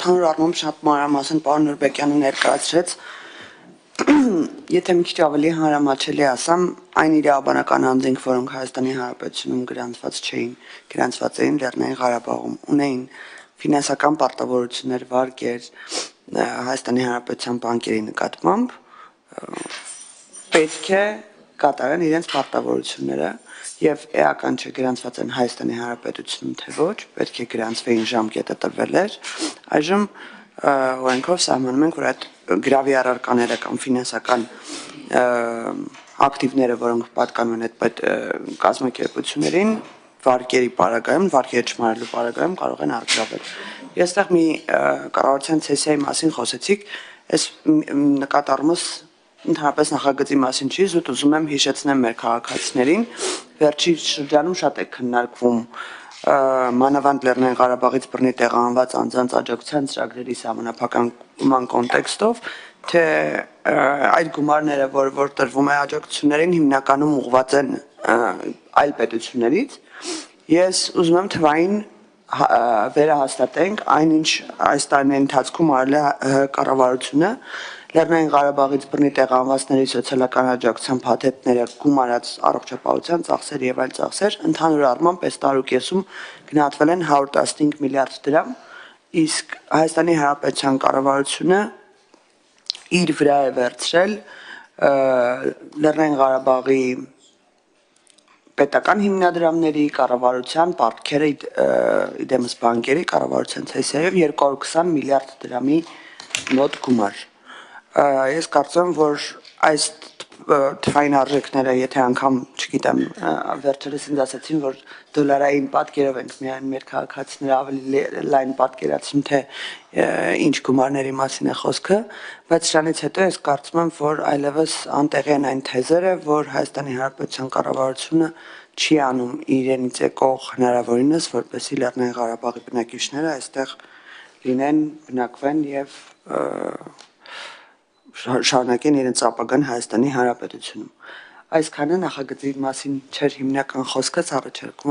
ընդհանուր առմամբ շատ մանրամասն պարոն Նուրբեկյանը ներկայացրեց, եթե մի քիչ ավելի հանրամատչելի ասամ, այն իրավաբանական անձինք, որոնք Հայաստանի Հանրապետությունում գրանցված չէին, գրանցված էին Լեռնային Ղարաբաղում, ունեին ֆինանսական պարտավորություններ վարկեր Հայաստանի Հանրապետության բանկերի նկատմամբ, պետք է կատարեն իրենց պարտավորությունները եւ էական չէ գրանցված են Հայաստանի Հանրապետությունում թե ոչ, պետք է գրանցվեին ժամկետը տրվել էր, այժմ օրենքով սահմանում ենք, որ այդ գրավի առարկաները կամ ֆինանսական ակտիվները, որոնք պատկանում են այդ կազմակերպություններին, վարկերի պարագայում, վարկերը չմարելու պարագայում կարող են առգրավել։ Ես այստեղ մի կառավարության ցեսիայի մասին խոսեցիք, այս նկատառումս ընդհանրապես նախագծի մասին չի, զուտ ուզում եմ հիշեցնեմ մեր քաղաքացիներին, վերջի շրջանում շատ է քննարկվում մանավանդ Լեռնային Ղարաբաղից բռնի տեղահանված անձանց աջակցության ծրագրերի սահմանափակման կոնտեքստով, թե այդ գումարները, որ տրվում է աջակցություններին, հիմնականում ուղղված են այլ պետություններից, ես ուզում եմ թվային վերահաստատենք այնինչ այս տարիների ընթացքում արել է կառավարությունը Լեռնային Ղարաբաղից բռնի տեղահանվածների սոցիալական աջակցության փաթեթները գումարած առողջապահության ծախսեր եւ այլ ծախսեր ընդհանուր առմամբ այս տարուկեսում գնահատվել են 115 միլիարդ դրամ, իսկ Հայաստանի Հանրապետության կառավարությունը իր վրա է վերցրել Լեռնային Ղարաբաղի պետական հիմնադրամների կառավարության պարտքերը իդեմս բանկերի կառավարության ցեսիայով 220 միլիարդ դրամի մոտ գումար։ Ես կարծում եմ, որ այս թվային արժեքները, եթե անգամ, չգիտեմ, վերջերս ինձ ասացին, որ դոլարային պատկերով ենք միայն մեր քաղաքացիները ավելի լայն պատկերացնում, թե ինչ գումարների մասին է խոսքը, բայց սրանից հետո ես կարծում եմ, որ այլևս անտեղի են այն թեզերը, որ Հայաստանի Հանրապետության կառավարությունը չի անում իրենից եկող հնարավորինս, որպեսզի Լեռնային Ղարաբաղի բնակիչները այստեղ լինեն, բնակվեն եւ շարունակեն իրենց ապագան Հայաստանի Հանրապետությունում։ Այսքանը նախագծի մասին չէր հիմնական խոսքս, առաջարկում